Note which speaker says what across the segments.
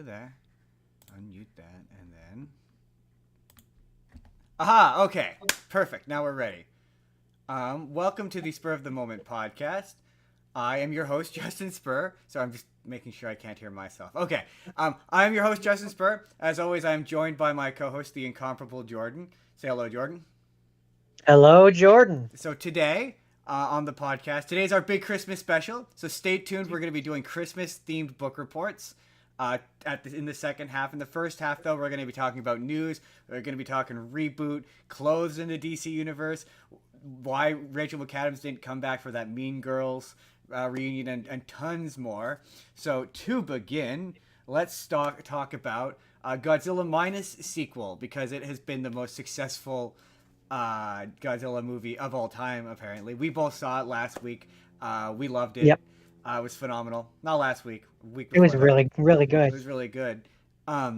Speaker 1: there. Unmute that, and then. Aha! Okay, perfect. Now we're ready. Welcome to the Spur of the Moment podcast. I am your host, Justin Spurr. So I'm just making sure I can't hear myself. Okay. I am your host, Justin Spurr. As always, I am joined by my co-host, the incomparable Jordan. Say hello, Jordan.
Speaker 2: Hello, Jordan.
Speaker 1: So today, on the podcast, today's our big Christmas special. So stay tuned. We're going to be doing Christmas-themed book reports. In the second half. In the first half, though, we're going to be talking about news. We're going to be talking reboot, clothes in the DC universe, why Rachel McAdams didn't come back for that Mean Girls reunion, and tons more. So to begin, let's talk about Godzilla Minus sequel, because it has been the most successful Godzilla movie of all time, apparently. We both saw it last week. We loved it.
Speaker 2: Yep.
Speaker 1: It was phenomenal. Not last week.
Speaker 2: It was really, really good.
Speaker 1: It was really good. I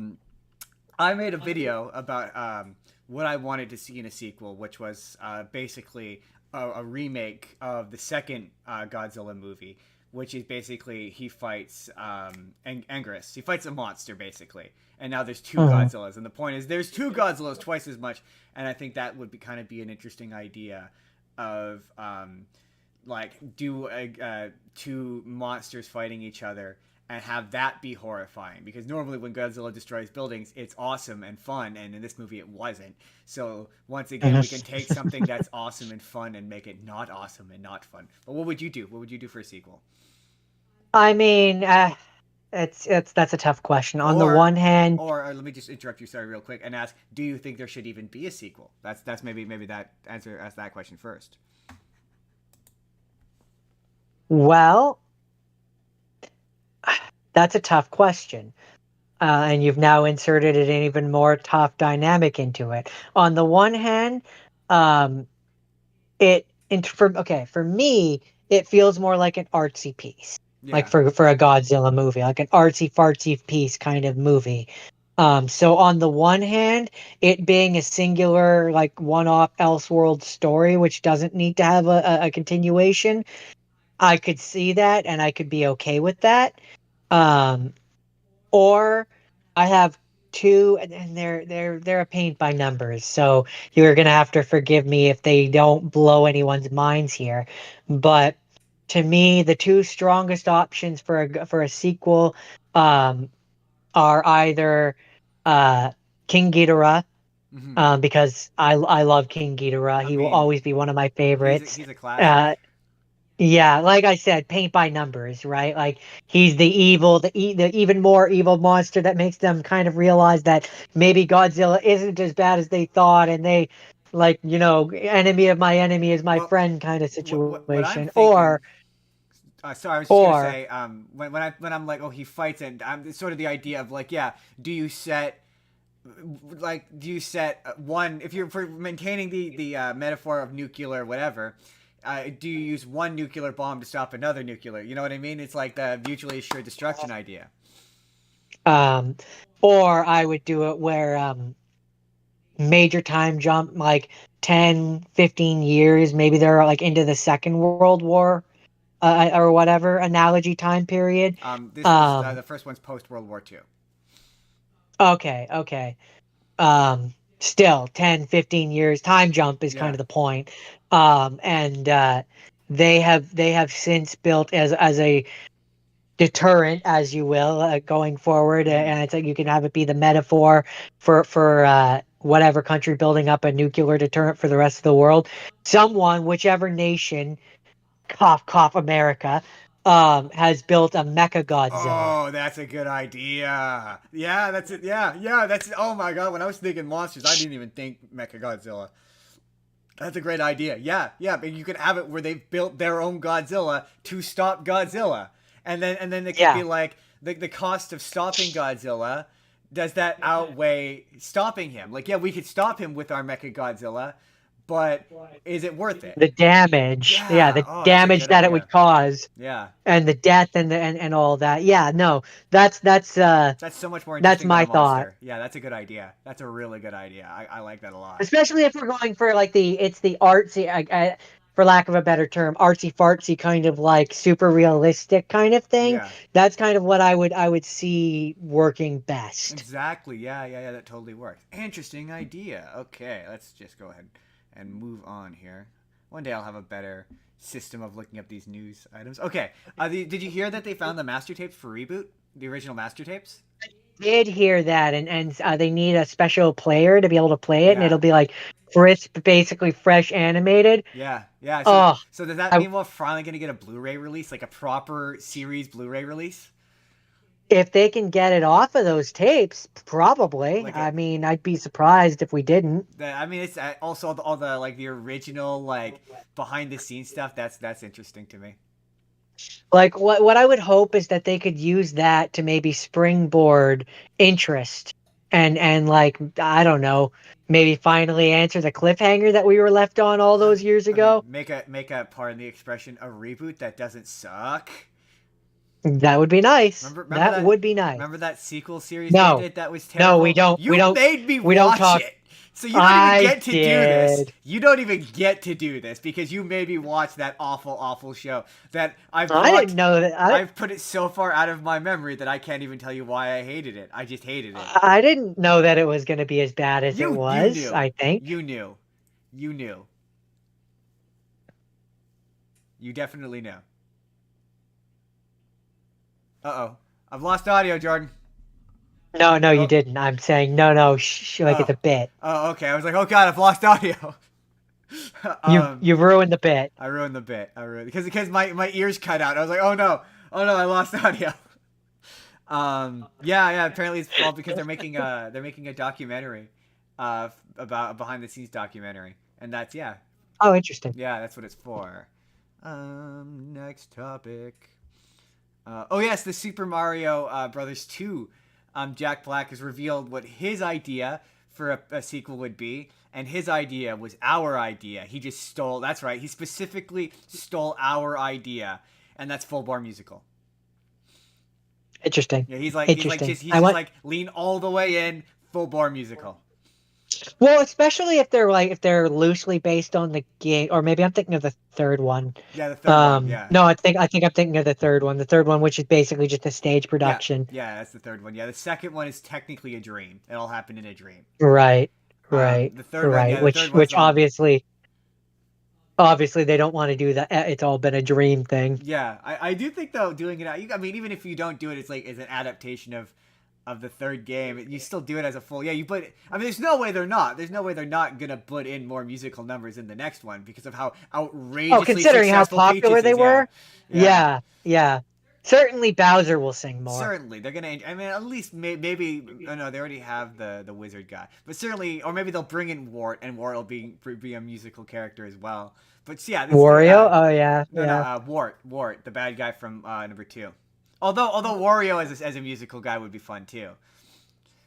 Speaker 1: made a video about what I wanted to see in a sequel, which was basically a remake of the second Godzilla movie, which is basically he fights Anguirus. He fights a monster, basically. And now there's two Godzillas. And the point is there's two Godzillas, twice as much. And I think that would be an interesting idea of do two monsters fighting each other and have that be horrifying, because normally when Godzilla destroys buildings, it's awesome and fun, and in this movie it wasn't. So once again, we can take something that's awesome and fun and make it not awesome and not fun. But what would you do? What would you do for a sequel?
Speaker 2: I mean, that's a tough question. On the one hand,
Speaker 1: or let me just interrupt you, sorry, real quick, and ask: do you think there should even be a sequel? That's maybe that answer. Ask that question first.
Speaker 2: Well, that's a tough question. And you've now inserted an even more tough dynamic into it. On the one hand, for me, it feels more like an artsy piece. Yeah. Like for a Godzilla movie, like an artsy fartsy piece kind of movie. So on the one hand, it being a singular, like one-off Elseworld story, which doesn't need to have a continuation, I could see that and I could be okay with that. Or I have two, and they're a paint by numbers, so you're gonna have to forgive me if they don't blow anyone's minds here. But to me, the two strongest options for a sequel are either King Ghidorah, because I love King Ghidorah. He will always be one of my favorites.
Speaker 1: He's a classic.
Speaker 2: Yeah, like I said, paint by numbers, right? Like he's the even more evil monster that makes them kind of realize that maybe Godzilla isn't as bad as they thought, and they, enemy of my enemy is my friend kind of situation.
Speaker 1: What I'm thinking, I was just gonna say, when I'm like, oh, he fights, and it's sort of the idea of like, yeah, do you set one, if you're for maintaining the metaphor of nuclear whatever. Do you use one nuclear bomb to stop another nuclear? You know what I mean? It's like the mutually assured destruction idea.
Speaker 2: Or I would do it where major time jump, like 10, 15 years, maybe they're like into the Second World War, or whatever analogy time period.
Speaker 1: The first one's post World War II.
Speaker 2: Okay. Still 10, 15 years time jump is kind of the point. And they have since built as a deterrent, as you will, going forward, and it's like you can have it be the metaphor for whatever country building up a nuclear deterrent for the rest of the world. Whichever nation, cough America, has built a Mecha Godzilla.
Speaker 1: Oh, that's a good idea. Yeah, that's it. Yeah, that's it. Oh my god, when I was thinking monsters, I didn't even think Mecha Godzilla. That's a great idea. Yeah, but you could have it where they've built their own Godzilla to stop Godzilla. And then it could be like the cost of stopping Godzilla, does that outweigh stopping him? Like, yeah, we could stop him with our Mecha Godzilla, but is it worth it?
Speaker 2: The damage, the damage that it would cause, and the death and all that. Yeah, no, that's
Speaker 1: so much more interesting.
Speaker 2: That's my thought.
Speaker 1: Yeah, that's a good idea. That's a really good idea. I like that a lot.
Speaker 2: Especially if we're going for like the artsy. for lack of a better term, artsy fartsy kind of like super realistic kind of thing.
Speaker 1: Yeah.
Speaker 2: That's kind of what I would see working best.
Speaker 1: Exactly. Yeah, yeah, yeah. That totally works. Interesting idea. Okay, let's just go ahead and move on here. One day I'll have a better system of looking up these news items. Okay. Did you hear that they found the master tapes for Reboot? The original master tapes?
Speaker 2: Did hear that, and they need a special player to be able to play it, and
Speaker 1: Yeah.
Speaker 2: it'll be like crisp, basically fresh animated.
Speaker 1: Yeah. Yeah. So
Speaker 2: Oh,
Speaker 1: so does that
Speaker 2: I,
Speaker 1: mean we're finally gonna get a Blu-ray release, like a proper series Blu-ray release?
Speaker 2: if they can get it off of those tapes, probably.
Speaker 1: Like a
Speaker 2: I mean, I'd be surprised if we didn't.
Speaker 1: I mean, it's also all the like the original like behind the scenes stuff. That's interesting to me.
Speaker 2: Like what I would hope is that they could use that to maybe springboard interest and like I don't know, maybe finally answer the cliffhanger that we were left on all those years
Speaker 1: I mean,
Speaker 2: ago.
Speaker 1: make a pardon the expression a reboot that doesn't suck.
Speaker 2: That would be nice.
Speaker 1: Remember
Speaker 2: That
Speaker 1: that
Speaker 2: would be nice.
Speaker 1: remember that sequel series they
Speaker 2: No,
Speaker 1: did that was
Speaker 2: no, we
Speaker 1: terrible.
Speaker 2: don't. We
Speaker 1: You
Speaker 2: don't.
Speaker 1: made me
Speaker 2: We don't
Speaker 1: watch
Speaker 2: talk.
Speaker 1: it. So you don't even
Speaker 2: I
Speaker 1: get to do this.
Speaker 2: did.
Speaker 1: You don't even get to do this because you made me watch that awful, awful show that
Speaker 2: I didn't know that.
Speaker 1: I've put it so far out of my memory that I can't even tell you why I hated it. I just hated it.
Speaker 2: I didn't know that it was going to be as bad as it
Speaker 1: You
Speaker 2: was.
Speaker 1: knew.
Speaker 2: I think.
Speaker 1: You knew. You knew. You definitely know. Uh-oh. I've lost audio, Jordan.
Speaker 2: No, no, you
Speaker 1: Oh,
Speaker 2: didn't. I'm saying no, no. Shh, like it's
Speaker 1: oh.
Speaker 2: a bit.
Speaker 1: Oh, okay. I was like, oh god, I've lost audio.
Speaker 2: You ruined the bit.
Speaker 1: I ruined the bit. I ruined because my ears cut out. I was like, oh no, I lost audio. Yeah, yeah. Apparently it's all because they're making a documentary, about a behind the scenes documentary, and that's
Speaker 2: Oh, interesting.
Speaker 1: that's what it's for. Next topic. Oh yes, the Super Mario Brothers 2. Jack Black has revealed what his idea for a sequel would be, and his idea was our idea. He just stole. That's right. He specifically stole our idea, and that's full bore musical.
Speaker 2: Interesting.
Speaker 1: Yeah,
Speaker 2: Interesting.
Speaker 1: he's just like lean all the way in, full bore musical.
Speaker 2: Well, especially if they're loosely based on the game, or maybe I'm thinking of the third one.
Speaker 1: Yeah, the third one. Yeah.
Speaker 2: No, I think I'm thinking of the third one. The third one, which is basically just a stage
Speaker 1: Yeah,
Speaker 2: production.
Speaker 1: yeah, that's the third one. Yeah, the second one is technically a dream. It all happened in a dream.
Speaker 2: Right, right,
Speaker 1: The third one,
Speaker 2: right.
Speaker 1: yeah, the
Speaker 2: Which
Speaker 1: third one's
Speaker 2: which
Speaker 1: on.
Speaker 2: obviously they don't want to do that. It's all been a dream thing.
Speaker 1: Yeah, I do think though doing it. I mean, even if you don't do it, it's like it's an adaptation of the third game. You still do it as a full. Yeah, you put. I mean, there's no way they're not. There's no way they're not gonna put in more musical numbers in the next one because of how outrageously
Speaker 2: Oh, considering how
Speaker 1: successful
Speaker 2: popular
Speaker 1: Peaches
Speaker 2: they
Speaker 1: is. Yeah,
Speaker 2: were.
Speaker 1: yeah.
Speaker 2: Yeah. Certainly Bowser will sing more.
Speaker 1: Certainly, they're gonna. I mean, at least maybe. Oh no, they already have the wizard guy. But certainly, or maybe they'll bring in Wart, and Wart will be a musical character as well. But yeah,
Speaker 2: Wario? Oh yeah,
Speaker 1: no, no,
Speaker 2: yeah.
Speaker 1: Wart, the bad guy from number 2. Although Wario as a musical guy would be fun too.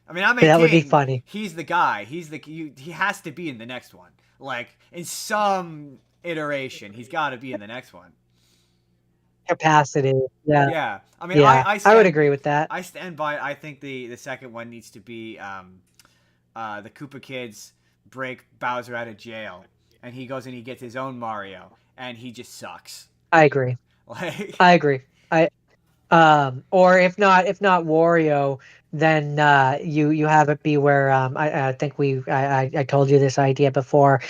Speaker 1: I mean, I'm
Speaker 2: That would be
Speaker 1: 18.
Speaker 2: funny.
Speaker 1: He's the guy. He has to be in the next one. Like in some iteration, he's got to be in the next one.
Speaker 2: Capacity. Yeah.
Speaker 1: Yeah, I mean,
Speaker 2: Yeah.
Speaker 1: I
Speaker 2: I would
Speaker 1: stand
Speaker 2: agree with that.
Speaker 1: I stand by. I think the second one needs to be the Koopa kids break Bowser out of jail, and he goes and he gets his own Mario, and he just sucks.
Speaker 2: I agree.
Speaker 1: Like,
Speaker 2: I agree. Or if not Wario, then you have it be where I think I told you this idea before.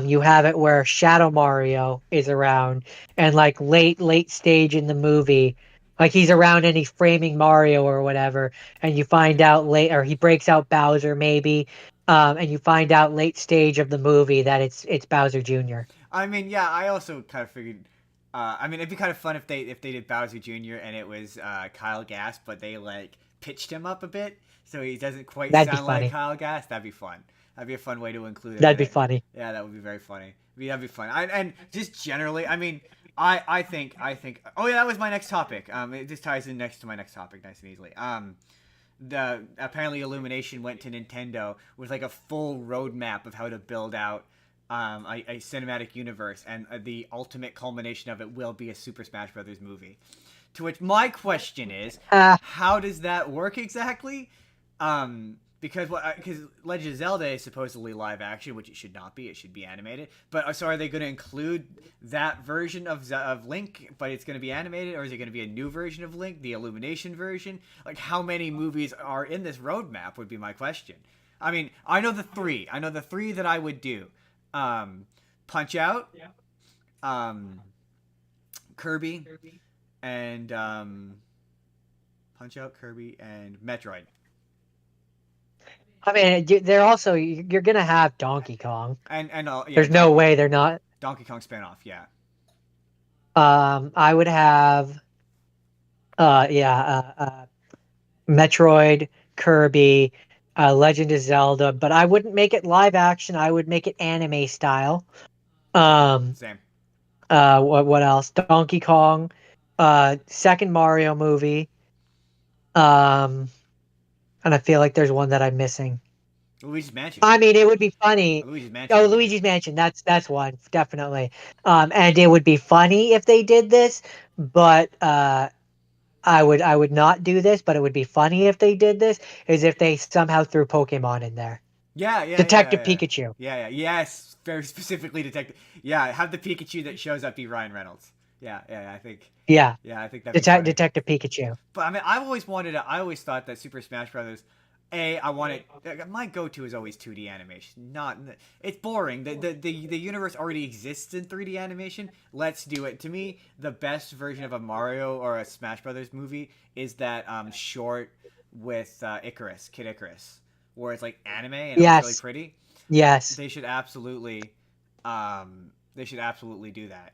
Speaker 2: You have it where Shadow Mario is around and like late stage in the movie, like he's around and he's framing Mario or whatever, and you find out late or he breaks out Bowser maybe, and you find out late stage of the movie that it's Bowser Jr.
Speaker 1: I mean, yeah, I also kind of figured. I mean, it'd be kind of fun if they did Bowser Jr. and it was Kyle Gass, but they like pitched him up a bit so he doesn't quite
Speaker 2: That'd be
Speaker 1: sound like
Speaker 2: funny.
Speaker 1: Kyle Gass. That'd be fun. That'd be a fun way to include it.
Speaker 2: That'd be funny.
Speaker 1: Yeah, that would be very funny. That'd be fun. And just generally, I mean, I think. Oh yeah, that was my next topic. It just ties in next to my next topic, nice and easily. The apparently Illumination went to Nintendo with like a full roadmap of how to build out a cinematic universe, and the ultimate culmination of it will be a Super Smash Brothers movie. To which my question is,
Speaker 2: Uh,
Speaker 1: how does that work exactly? Because Legend of Zelda is supposedly live action, which it should not be. It should be animated. But so are they going to include that version of Link, but it's going to be animated, or is it going to be a new version of Link, the Illumination version? Like, how many movies are in this roadmap would be my question. I mean, I know the three. I know the three that I would do. Punch Out, um, Kirby, and Punch Out, Kirby, and Metroid.
Speaker 2: I mean, they're also you're gonna have Donkey Kong.
Speaker 1: And yeah,
Speaker 2: There's no way they're not.
Speaker 1: Donkey Kong spinoff, yeah.
Speaker 2: I would have, Metroid, Kirby, Legend of Zelda, but I wouldn't make it live action. I would make it anime style.
Speaker 1: Same.
Speaker 2: What else? Donkey Kong, second Mario movie. And I feel like there's one that I'm missing.
Speaker 1: Luigi's Mansion.
Speaker 2: I mean, it would be funny.
Speaker 1: Luigi's Mansion.
Speaker 2: Oh, Luigi's Mansion. That's one definitely. And it would be funny if they did this, but I would not do this. But it would be funny if they did this. Is if they somehow threw Pokemon in there.
Speaker 1: Yeah, yeah,
Speaker 2: Detective
Speaker 1: yeah.
Speaker 2: Pikachu.
Speaker 1: Yeah, yes, very specifically Detective. Yeah, have the Pikachu that shows up be Ryan Reynolds. Yeah, I think.
Speaker 2: Yeah.
Speaker 1: Yeah, I think that.
Speaker 2: Detective Pikachu.
Speaker 1: But I mean, I always thought that Super Smash Brothers. I wanted my go-to is always 2D animation. It's boring. The universe already exists in 3D animation. Let's do it. To me, the best version of a Mario or a Smash Brothers movie is that short with Kid Icarus, where it's like anime and it's really pretty.
Speaker 2: Yes.
Speaker 1: They should absolutely do that.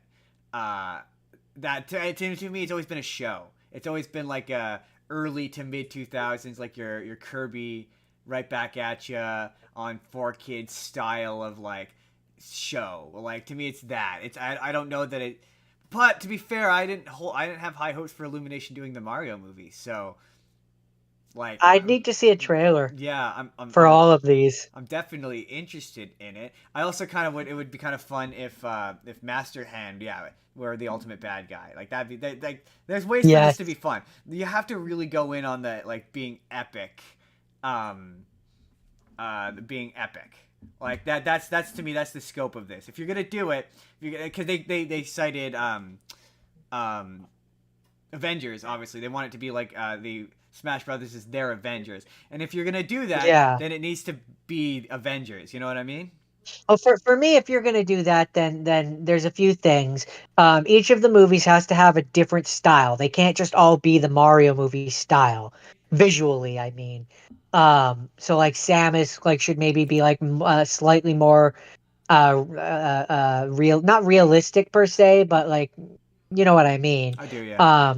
Speaker 1: That to me, it's always been a show. It's always been like a early to mid 2000s, like your Kirby right back at you on 4Kids style of like show. Like to me, it's that. I don't know that it. But to be fair, I didn't have high hopes for Illumination doing the Mario movie. So like
Speaker 2: I'd need to see a trailer.
Speaker 1: Yeah,
Speaker 2: I'm all of these.
Speaker 1: I'm definitely interested in it. I also kind of it would be kind of fun if Master Hand, were the ultimate bad guy. Like that'd be like there's ways for this to be fun. You have to really go in on the like being epic, being epic. Like that's to me that's the scope of this. If you're gonna do it, because they cited Avengers. Obviously, they want it to be like the Smash Brothers is their Avengers, and if you're gonna do that, then it needs to be Avengers. You know what I mean?
Speaker 2: Oh, for me, if you're gonna do that, then there's a few things. Each of the movies has to have a different style. They can't just all be the Mario movie style, visually. I mean, so like Samus should maybe be like slightly more real, not realistic per se, but like you know what I mean.
Speaker 1: I do, yeah.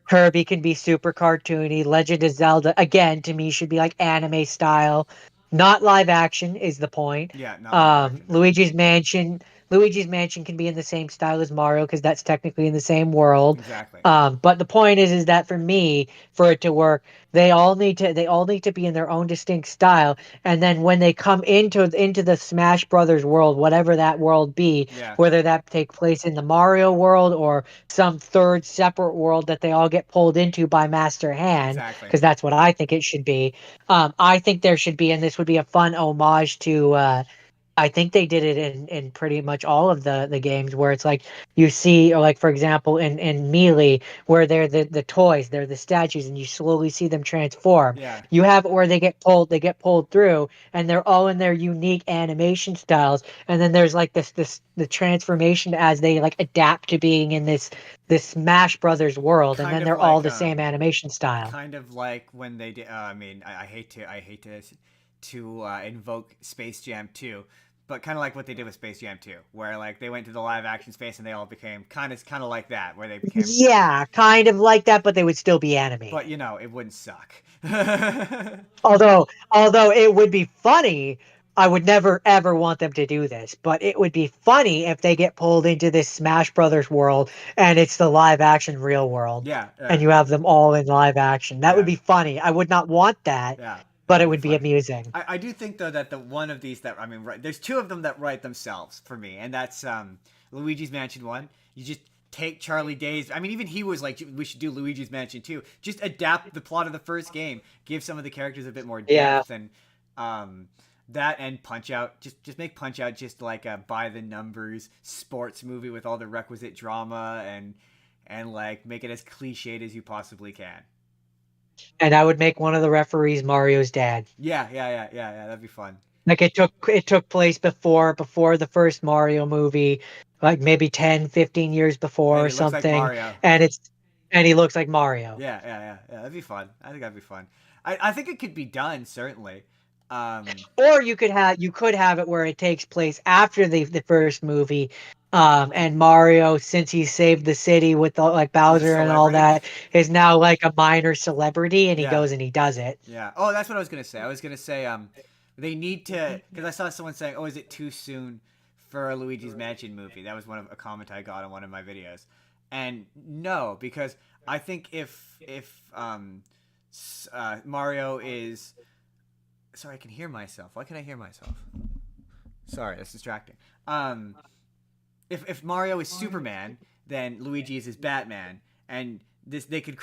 Speaker 2: Kirby can be super cartoony. Legend of Zelda, again, to me, should be like anime style, not live action. Is the point?
Speaker 1: Yeah, not live action.
Speaker 2: Luigi's Mansion. Luigi's Mansion can be in the same style as Mario because that's technically in the same world.
Speaker 1: Exactly.
Speaker 2: But the point is that for me, for it to work, they all need to be in their own distinct style. And then when they come into the Smash Brothers world, whatever that world be, whether that take place in the Mario world or some third separate world that they all get pulled into by Master Hand, because that's what I think it should be. I think there should be, and this would be a fun homage to. I think they did it in pretty much all of the games where it's like you see, or like for example in Melee, where they're the toys, they're the statues, and you slowly see them transform.
Speaker 1: Yeah.
Speaker 2: You have it where they get pulled through, and they're all in their unique animation styles, and then there's like the transformation as they like adapt to being in this Smash Brothers world, and then they're all the same animation style.
Speaker 1: Kind of like when they did. I mean, I hate to invoke Space Jam 2. But kind of like what they did with Space Jam 2, where like they went to the live action space and they all became kind of like that, where they became
Speaker 2: kind of like that, but they would still be animated.
Speaker 1: But it wouldn't suck.
Speaker 2: although it would be funny, I would never ever want them to do this, but it would be funny if they get pulled into this Smash Brothers world and it's the live action real world.
Speaker 1: Yeah.
Speaker 2: And you have them all in live action. That would be funny. I would not want that.
Speaker 1: Yeah.
Speaker 2: But it would be amusing.
Speaker 1: I do think though that the one of these that there's two of them that write themselves for me, and that's Luigi's Mansion 1. You just take Charlie Day's. I mean, even he was like, we should do Luigi's Mansion too. Just adapt the plot of the first game, give some of the characters a bit more
Speaker 2: Yeah.
Speaker 1: depth, and that and Punch Out. Just make Punch Out just like a by the numbers sports movie with all the requisite drama and like make it as cliched as you possibly can.
Speaker 2: And I would make one of the referees Mario's dad.
Speaker 1: Yeah. That'd be fun.
Speaker 2: Like it took place before the first Mario movie, like maybe 10, 15 years before
Speaker 1: And
Speaker 2: or
Speaker 1: it looks like
Speaker 2: something,
Speaker 1: Mario.
Speaker 2: and he looks like Mario.
Speaker 1: Yeah. That'd be fun. I think that'd be fun. I think it could be done certainly.
Speaker 2: Or you could have it where it takes place after the first movie, and Mario, since he saved the city with like
Speaker 1: He's a
Speaker 2: Bowser and all
Speaker 1: celebrity.
Speaker 2: that, is now like a minor celebrity, and he
Speaker 1: Yeah.
Speaker 2: goes and he does it.
Speaker 1: Yeah. Oh, that's what I was gonna say. I was gonna say they need to, because I saw someone saying, "Oh, is it too soon for a Luigi's Mansion movie?" That was one of a comment I got on one of my videos, and no, because I think if Mario is, sorry, I can hear myself. Why can I hear myself? Sorry, that's distracting. If Mario is Superman, then Luigi is his Batman, and this they could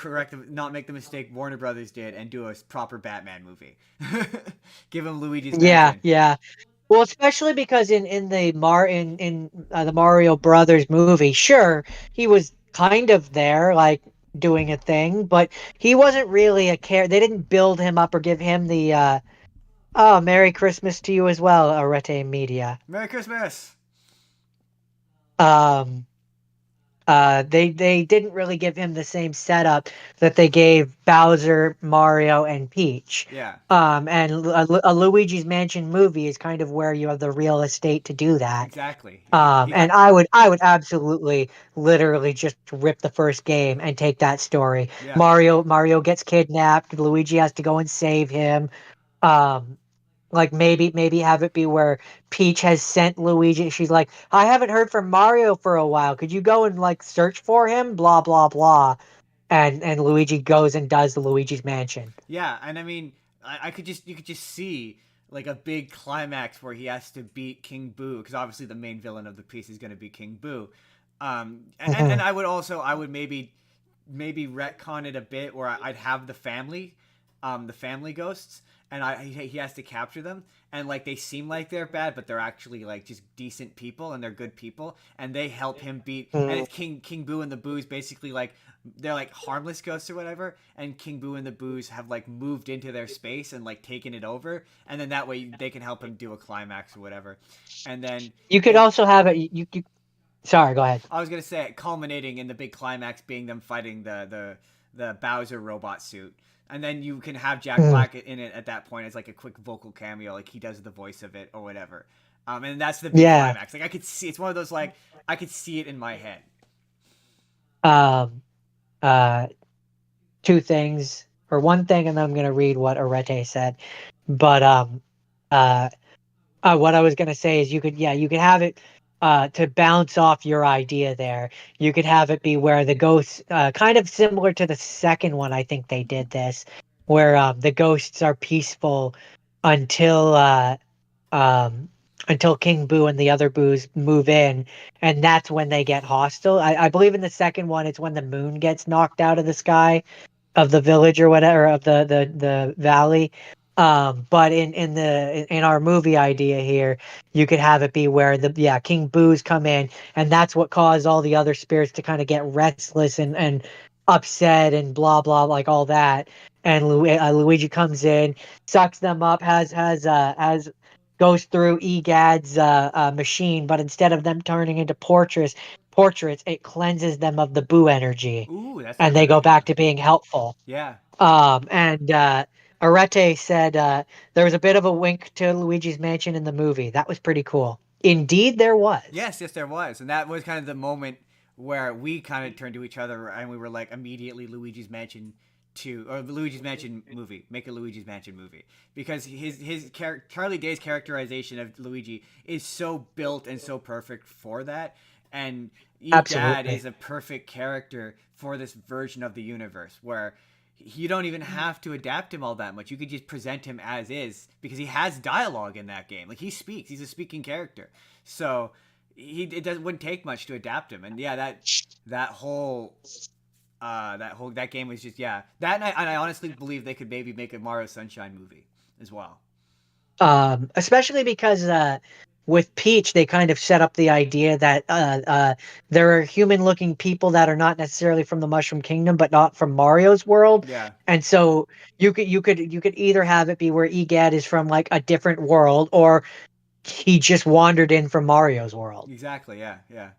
Speaker 1: not make the mistake Warner Brothers did and do a proper Batman movie. Give him Luigi's
Speaker 2: Yeah,
Speaker 1: Mansion.
Speaker 2: yeah. Well, especially because in the Mario Brothers movie, sure, he was kind of there, like doing a thing, but he wasn't really a care. They didn't build him up or give him the oh, Merry Christmas to you as well, Arete Media.
Speaker 1: Merry Christmas.
Speaker 2: Um, they didn't really give him the same setup that they gave Bowser, Mario, and Peach.
Speaker 1: Yeah.
Speaker 2: And a Luigi's Mansion movie is kind of where you have the real estate to do that.
Speaker 1: Exactly. He
Speaker 2: And
Speaker 1: got.
Speaker 2: I would absolutely, literally just rip the first game and take that story.
Speaker 1: Yeah.
Speaker 2: Mario gets kidnapped. Luigi has to go and save him. Um, like maybe have it be where Peach has sent Luigi. She's like, I haven't heard from Mario for a while. Could you go and like search for him? Blah blah blah. And Luigi goes and does the Luigi's Mansion.
Speaker 1: Yeah, and I mean, I could just you could just see like a big climax where he has to beat King Boo, because obviously the main villain of the piece is going to be King Boo. And
Speaker 2: Mhm.
Speaker 1: I would maybe retcon it a bit where I'd have the family ghosts, and he has to capture them, and like they seem like they're bad, but they're actually like just decent people, and they're good people, and they help him beat. And
Speaker 2: Mhm.
Speaker 1: it's King Boo and the Boos basically like they're like harmless ghosts or whatever, and King Boo and the Boos have like moved into their space and like taken it over, and then that way they can help him do a climax or whatever, and then
Speaker 2: You could
Speaker 1: it.
Speaker 2: also have it. You sorry, go ahead.
Speaker 1: I was gonna say culminating in the big climax being them fighting the Bowser robot suit, and then you can have Jack
Speaker 2: Mm.
Speaker 1: Black in it at that point as like a quick vocal cameo, like he does the voice of it or whatever. And that's the big
Speaker 2: Yeah.
Speaker 1: climax. Like I could see, it's one of those like I could see it in my head.
Speaker 2: Um. Uh. Two things or one thing, and then I'm gonna read what Arete said. But uh, what I was gonna say is you could have it to bounce off your idea there. You could have it be where the ghosts, kind of similar to the second one. I think they did this, where the ghosts are peaceful until um, until King Boo and the other Boos move in, and that's when they get hostile. I believe in the second one, it's when the moon gets knocked out of the sky of the village or whatever, of the valley. But in our movie idea here, you could have it be where King Boo's come in, and that's what caused all the other spirits to kind of get restless and upset and blah blah, like all that. And Luigi comes in, sucks them up, has goes through Egad's machine, but instead of them turning into portraits, it cleanses them of the Boo energy,
Speaker 1: Ooh, that's a
Speaker 2: and they
Speaker 1: good
Speaker 2: go back
Speaker 1: idea.
Speaker 2: to being helpful.
Speaker 1: Yeah.
Speaker 2: And Arete said there was a bit of a wink to Luigi's Mansion in the movie. That was pretty cool. Indeed, there was.
Speaker 1: Yes, there was, and that was kind of the moment where we kind of turned to each other and we were like immediately Luigi's Mansion 2 or the Luigi's Mansion movie. Make a Luigi's Mansion movie because Charlie Day's characterization of Luigi is so built and so perfect for that, and Egad
Speaker 2: Absolutely.
Speaker 1: is a perfect character for this version of the universe where you don't even have to adapt him all that much. You could just present him as is because he has dialogue in that game. Like he speaks. He's a speaking character. So wouldn't take much to adapt him. And yeah, that whole that game was just that and I honestly believe they could maybe make a Mario Sunshine movie as well.
Speaker 2: Especially because with Peach, they kind of set up the idea that there are human-looking people that are not necessarily from the Mushroom Kingdom, but not from Mario's world,
Speaker 1: Yeah,
Speaker 2: and so you could either have it be where Egad is from like a different world, or he just wandered in from Mario's world.
Speaker 1: exactly. Yeah, yeah.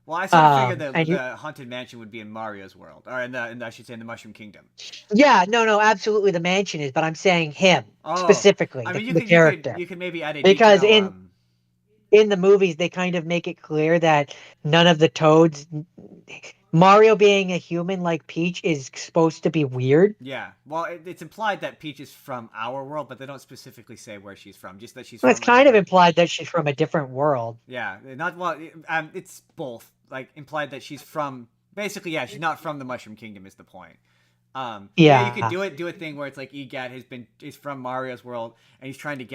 Speaker 1: Well, I sort of figured that
Speaker 2: And you,
Speaker 1: the haunted mansion would be in Mario's world, or in I should say in the Mushroom Kingdom.
Speaker 2: yeah, no, absolutely, the mansion is, but I'm saying him
Speaker 1: Oh,
Speaker 2: specifically,
Speaker 1: I mean,
Speaker 2: the character,
Speaker 1: you could maybe add a
Speaker 2: because
Speaker 1: detail.
Speaker 2: in the movies they kind of make it clear that none of the Toads, Mario being a human like Peach, is supposed to be weird.
Speaker 1: Yeah, well, it's implied that Peach is from our world, but they don't specifically say where she's from. Just that she's
Speaker 2: Well, it's
Speaker 1: from
Speaker 2: kind of
Speaker 1: another.
Speaker 2: implied that she's from a different world.
Speaker 1: Yeah, not well. It's both. Like implied that she's from basically. Yeah, she's not from the Mushroom Kingdom. Is the point. Yeah, you could
Speaker 2: Yeah.
Speaker 1: do a thing where it's like Egad is from Mario's world and he's trying to get